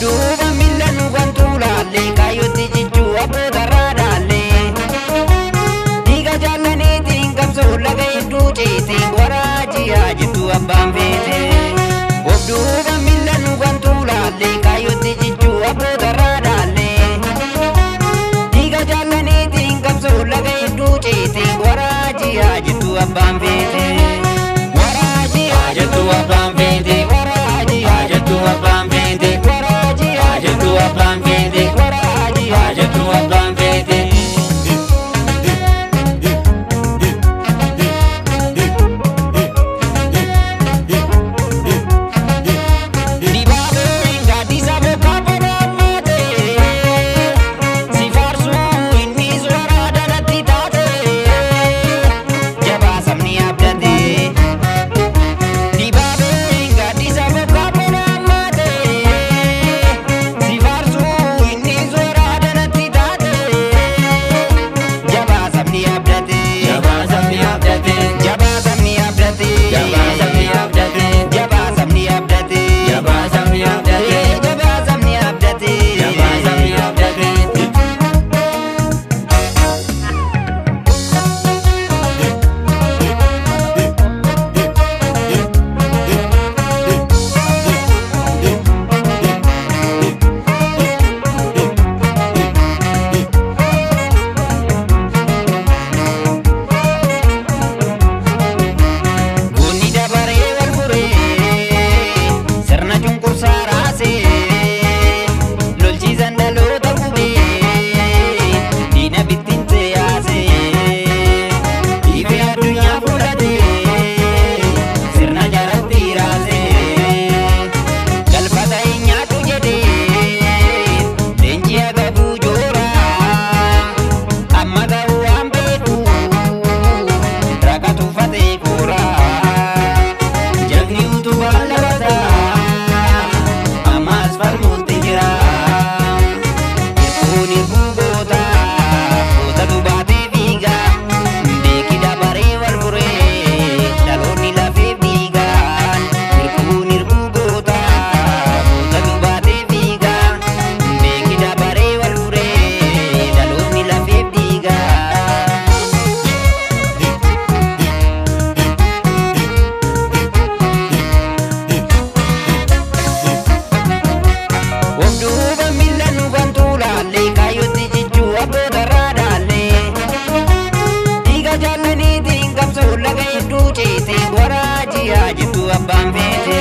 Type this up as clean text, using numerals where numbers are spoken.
Obduuba miilanu wantuulaalee kaayyootti jichuu abboota raadaalee dhiiga jaallaniitiin qabsoo laga hedduu ceetiin waraajii haa jettu abbaan feete. Obduuba miilanu wantuulaalee kaayyootti jichuu abboota raadaalee dhiiga jaallaniitiin qabsoo laga hedduu ceetiin waraajii haa jettu abbaan feete. Waraajii haa jettu abbaan feete. Waraajii haa jettu abbaan feete. Waraajii haa jettu abbaan feete. Waraajii haa jettu abbaan feete. Dibaabeen gaaddisa bokkaa boraammaate si faarsuu inni suuraa dhalatti taate jabaa sabni abdate. Dibaabeen gaaddisa bokkaa boraammaate si faarsuu inni suuraa dhalatti taate jabaa sabni abdate. Jabaa sabni abdate. Jabaa sabni abdate. Jabaa sabni abdate. Jabaa sabni abdate. Jabaa sabni abdate. Jabaa sabni abdate. Jabaa sabni abdate. Goonni dabaree wal furee sirna cunqursaa raasee lolchiisan dhaloota gubee diina bittinsee yaasee dhiifee addunyaa fudhatee sirna jaratti raasee galfata hin nyaatu jedhee leenjii agabuu jooraa amma ga'uu waan beeku raqa tuffatee kooraa. Jagni utubaa labataa ammas falmuutti jira. Irkuun irkuu goota dubaatee fiiga beeki dabaree wal furee dhaloonni lafee fiiga. Irkuun irkuu goota dubaatee fiiga beeki dabaree wal furee dhaloonni lafee fiiga. Obduuba miilanu wantuulaalee kaayyootti jichuu abboota raadaalee dhiiga jaallaniitiin qabsoo laga hedduu ceetiin waraajii haa jettu abbaan feete.